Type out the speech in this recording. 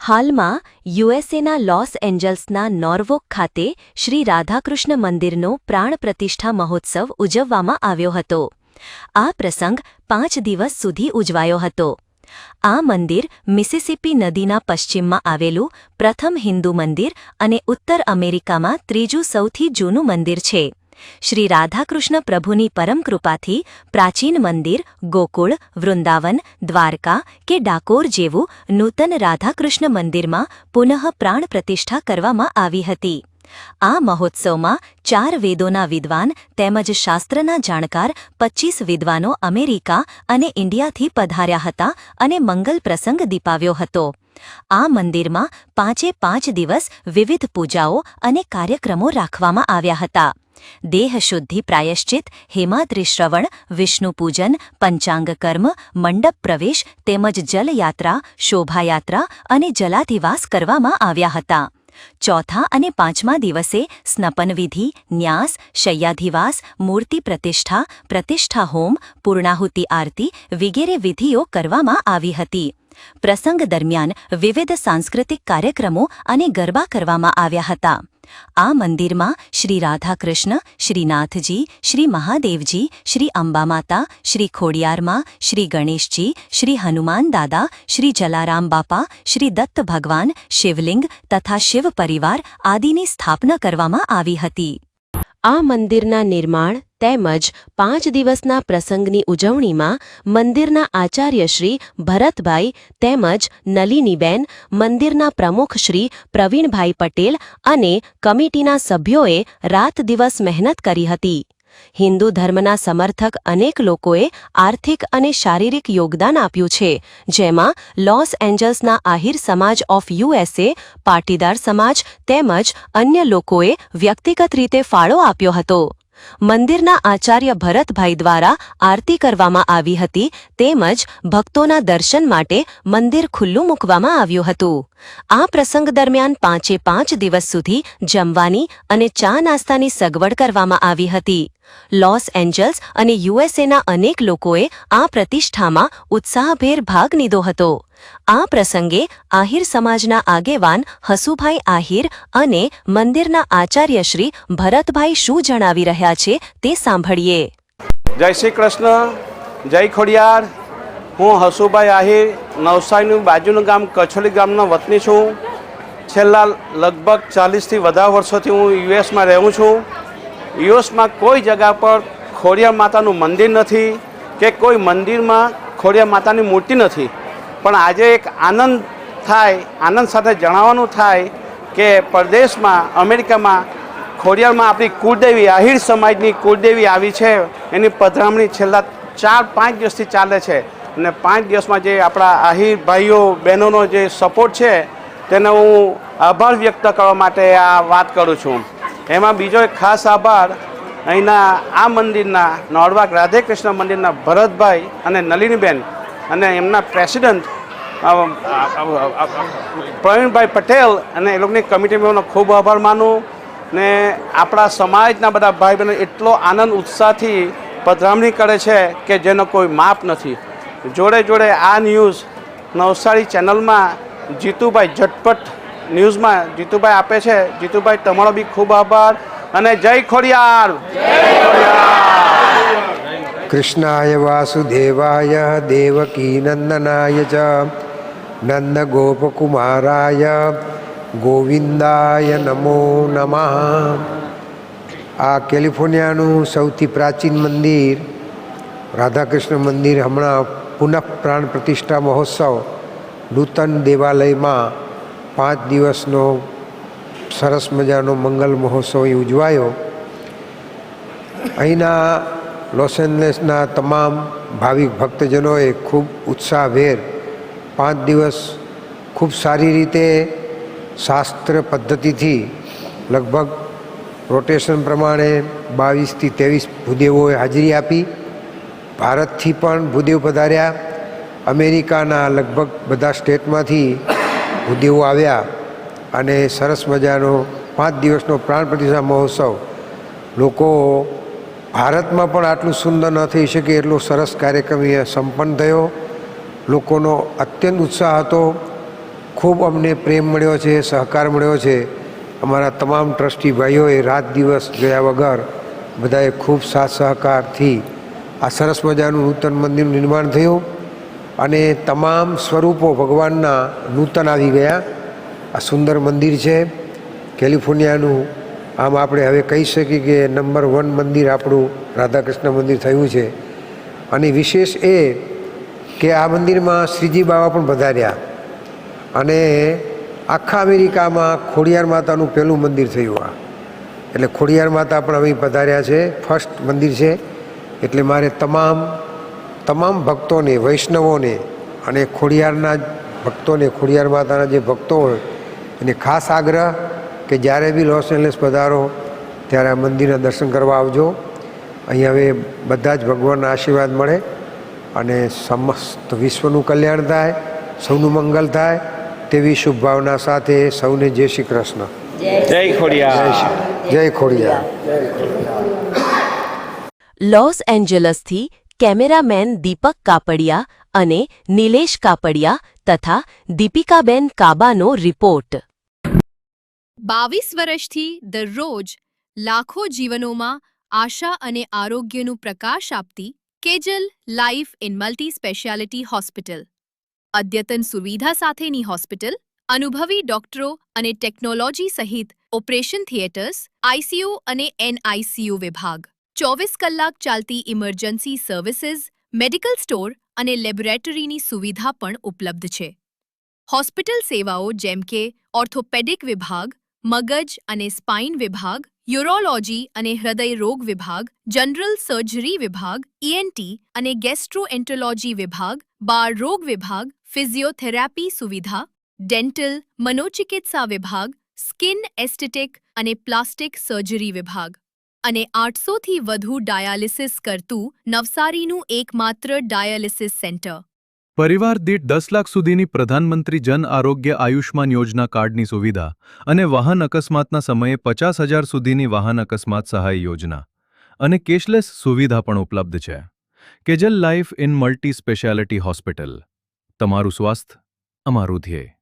હાલમાં યુએસએના લોસ એન્જલ્સના નોર્વોક ખાતે શ્રી રાધાકૃષ્ણ મંદિરનો પ્રાણ પ્રતિષ્ઠા મહોત્સવ ઉજવવામાં આવ્યો હતો. આ પ્રસંગ 5 દિવસ સુધી ઉજવાયો હતો. આ મંદિર મિસિસિપી નદીના પશ્ચિમમાં આવેલું પ્રથમ હિન્દુ મંદિર અને ઉત્તર અમેરિકામાં ત્રીજું સૌથી જૂનું મંદિર છે. શ્રી રાધાકૃષ્ણ પ્રભુની પરમ કૃપાથી પ્રાચીન મંદિર ગોકુળ, વૃંદાવન, દ્વારકા કે ડાકોર જેવું નૂતન રાધાકૃષ્ણ મંદિરમાં પુનઃ પ્રાણ પ્રતિષ્ઠા કરવામાં આવી હતી. આ મહોત્સવમાં 4 વેદોના વિદ્વાન તેમજ શાસ્ત્રના જાણકાર 25 વિદ્વાનો અમેરિકા અને ઇન્ડિયાથી પધાર્યા હતા અને મંગલ પ્રસંગ દીપાવ્યો હતો. આ મંદિરમાં 5 દિવસ વિવિધ પૂજાઓ અને કાર્યક્રમો રાખવામાં આવ્યા હતા. દેહશુદ્ધિ પ્રાયશ્ચિત, હેમાદ્રી શ્રવણ, વિષ્ણુ પૂજન, પંચાંગ કર્મ, મંડપ પ્રવેશ તેમજ જલયાત્રા, શોભાયાત્રા અને જલાધિવાસ કરવામાં આવ્યા હતા. ચોથા અને 5મા દિવસે સ્નપનવિધિ, ન્યાસ, શય્યાધિવાસ, મૂર્તિ પ્રતિષ્ઠા, પ્રતિષ્ઠા હોમ, પૂર્ણાહુતિ આરતી વગેરે વિધિઓ કરવામાં આવી હતી. પ્રસંગ દરમિયાન વિવિધ સાંસ્કૃતિક કાર્યક્રમો અને ગરબા કરવામાં આવ્યા હતા. આ મંદિરમાં શ્રી રાધાકૃષ્ણ, શ્રી નાથજી, શ્રી મહાદેવજી, શ્રી અંબામાતા, શ્રી ખોડિયારમાં, શ્રી ગણેશજી, શ્રી હનુમાન દાદા, શ્રી જલારામ બાપા, શ્રી દત્ત ભગવાન, શિવલિંગ તથા શિવ પરિવાર આદિની સ્થાપના કરવામાં આવી હતી. આ મંદિરના નિર્માણ તેમજ 5 દિવસના પ્રસંગની ઉજવણીમાં મંદિરના આચાર્ય શ્રી ભરતભાઈ તેમજ નલિનીબેન, મંદિરના પ્રમુખ શ્રી પ્રવીણભાઈ પટેલ અને કમિટીના સભ્યોએ રાત દિવસ મહેનત કરી હતી. હિન્દુ ધર્મના સમર્થક અનેક લોકોએ આર્થિક અને શારીરિક યોગદાન આપ્યું છે, જેમાં લોસ એન્જલ્સના આહિર સમાજ ઓફ યુએસએ, પાટીદાર સમાજ તેમજ અન્ય લોકોએ વ્યક્તિગત રીતે ફાળો આપ્યો હતો. મંદિરના આચાર્ય ભરતભાઈ દ્વારા આરતી કરવામાં આવી હતી તેમજ ભક્તોના દર્શન માટે મંદિર ખુલ્લું મૂકવામાં આવ્યું હતું. આ પ્રસંગ દરમિયાન 5 દિવસ સુધી જમવાની અને ચા નાસ્તાની સગવડ કરવામાં આવી હતી. લોસ એન્જલ્સ અને યુએસએના અનેક લોકોએ આ પ્રતિષ્ઠામાં ઉત્સાહભેર ભાગ લીધો હતો. આ પ્રસંગે આહિર સમાજના આગેવાન હસુભાઈ આહિર અને મંદિરના આચાર્ય શ્રી ભરતભાઈ શું જણાવી રહ્યા છે તે સાંભળીએ. જય શ્રી કૃષ્ણ, જય ખોડિયાર. હું હસુભાઈ આહિર, નવસારીનું બાજુનું ગામ કછોલી ગામનો વતની છું. છેલ્લા લગભગ 40થી વધારે વર્ષોથી હું યુએસમાં રહું છું. યુએસમાં કોઈ જગ્યા પર ખોડિયાર માતાનું મંદિર નથી કે કોઈ મંદિરમાં ખોડિયાર માતાની મૂર્તિ નથી. પણ આજે એક આનંદ સાથે જણાવવાનું થાય કે પરદેશમાં અમેરિકામાં ખોડિયારમાં આપણી કુળદેવી આહિર સમાજની કુળદેવી આવી છે. એની પધરામણી છેલ્લા 4-5 દિવસથી ચાલે છે અને 5 દિવસમાં જે આપણા આહિર ભાઈઓ બહેનોનો જે સપોર્ટ છે તેનો હું આભાર વ્યક્ત કરવા માટે આ વાત કરું છું. એમાં બીજો એક ખાસ આભાર અહીંના આ મંદિરના નોર્વોક રાધેકૃષ્ણ મંદિરના ભરતભાઈ અને નલિનીબેન અને એમના પ્રેસિડન્ટ પ્રવીણભાઈ પટેલ અને એ લોકોની કમિટી મેમ્બરનો ખૂબ આભાર માનું. ને આપણા સમાજના બધા ભાઈ બહેનો એટલો આનંદ ઉત્સાહથી પધરામણી કરે છે કે જેનો કોઈ માપ નથી. જોડે જોડે આ ન્યૂઝ નવસારી ચેનલમાં જીતુભાઈ ઝટપટ ન્યૂઝમાં જીતુભાઈ આપે છે. જીતુભાઈ તમારો બી ખૂબ આભાર અને જય ખોડિયાર. કૃષ્ણાય વાસુદેવાય દેવકી નંદનાય ચ નંદ ગોપકુમારાય ગોવિંદાય નમો નમઃ. આ કેલિફોર્નિયાનું સૌથી પ્રાચીન મંદિર રાધાકૃષ્ણ મંદિર હમણાં પુનઃ પ્રાણ પ્રતિષ્ઠા મહોત્સવ નૂતન દેવાલયમાં 5 દિવસનો સરસ મજાનો મંગલ મહોત્સવ ઉજવાયો. અહીંના લોસ એન્જલસના તમામ ભાવિક ભક્તજનોએ ખૂબ ઉત્સાહભેર 5 દિવસ ખૂબ સારી રીતે શાસ્ત્ર પદ્ધતિથી લગભગ રોટેશન પ્રમાણે 22થી 23 ભૂદેવોએ હાજરી આપી. ભારતથી પણ ભૂદેવ પધાર્યા. અમેરિકાના લગભગ બધા સ્ટેટમાંથી ભૂદેવો આવ્યા અને સરસ મજાનો 5 દિવસનો પ્રાણ પ્રતિષ્ઠા મહોત્સવ લોકો ભારતમાં પણ આટલું સુંદર ન થઈ શકે એટલો સરસ કાર્યક્રમ સંપન્ન થયો. લોકોનો અત્યંત ઉત્સાહ હતો. ખૂબ અમને પ્રેમ મળ્યો છે, સહકાર મળ્યો છે. અમારા તમામ ટ્રસ્ટી ભાઈઓએ રાત દિવસ જોયા વગર બધાએ ખૂબ સાથ સહકારથી આ સરસ મજાનું નૂતન મંદિરનું નિર્માણ થયું અને તમામ સ્વરૂપો ભગવાનના નૂતન આવી ગયા. આ સુંદર મંદિર છે કેલિફોર્નિયાનું. આમ આપણે હવે કહી શકીએ કે નંબર 1 મંદિર આપણું રાધાકૃષ્ણ મંદિર થયું છે. અને વિશેષ એ કે આ મંદિરમાં શ્રીજી બાબા પણ પધાર્યા અને આખા અમેરિકામાં ખોડિયાર માતાનું પહેલું મંદિર થયું. આ એટલે ખોડિયાર માતા પણ અહીં પધાર્યા છે, ફર્સ્ટ મંદિર છે. એટલે મારે તમામ ભક્તોને, વૈષ્ણવોને અને ખોડિયારના ભક્તોને, ખોડિયાર માતાના જે ભક્તો હોય એને ખાસ આગ્રહ કે જ્યારે બી લોસ એન્જલસ પધારો ત્યારે આ મંદિરના દર્શન કરવા આવજો. અહીં હવે બધા જ ભગવાનના આશીર્વાદ મળે અને સમસ્ત વિશ્વનું કલ્યાણ થાય, સૌનું મંગલ થાય તેવી શુભ ભાવના સાથે સૌને જય શ્રી કૃષ્ણ. જય ખોડિયાર. જય ખોડિયાર. લોસ એન્જલસથી કેમેરામેન દીપક કાપડિયા અને નિલેશ કાપડિયા તથા દીપિકાબેન કાબાનો રિપોર્ટ. 22 વર્ષથી દરરોજ લાખો જીવનોમાં આશા અને આરોગ્યનું પ્રકાશ આપતી Kejal life in multi speciality hospital. અદ્યતન સુવિધા સાથેની હોસ્પિટલ, અનુભવી ડોક્ટરો અને ટેકનોલોજી સહિત ઓપરેશન થિયેટર્સ, આઈસીયુ અને એનઆઈસીયુ વિભાગ, 24 કલાક ચાલતી ઇમરજન્સી સર્વિસીસ, મેડિકલ સ્ટોર અને લેબોરેટરીની સુવિધા પણ ઉપલબ્ધ છે. હોસ્પિટલ સેવાઓ જેમ કે ઓર્થોપેડિક વિભાગ, મગજ અને સ્પાઇન વિભાગ, યુરોલોજી અને હૃદય રોગ વિભાગ, જનરલ સર્જરી વિભાગ, ઈએનટી અને ગેસ્ટ્રોએન્ટરોલોજી વિભાગ, બાળ રોગ વિભાગ, ફિઝિયોથેરાપી સુવિધા, ડેન્ટલ, મનોચિકિત્સા વિભાગ, સ્કિન એસ્થેટિક અને પ્લાસ્ટિક સર્જરી વિભાગ અને 800થી વધુ ડાયાલિસિસ કરતું નવસારીનું એકમાત્ર ડાયાલિસિસ સેન્ટર. પરિવાર દીઠ 10 લાખ સુધીની પ્રધાનમંત્રી જન આરોગ્ય આયુષ્માન યોજના કાર્ડની સુવિધા અને વાહન અકસ્માતના સમયે 50,000 સુધીની વાહન અકસ્માત સહાય યોજના અને કેશલેસ સુવિધા પણ ઉપલબ્ધ છે. Kejal life in multi speciality hospital. તમારું સ્વાસ્થ્ય અમારું ધ્યેય.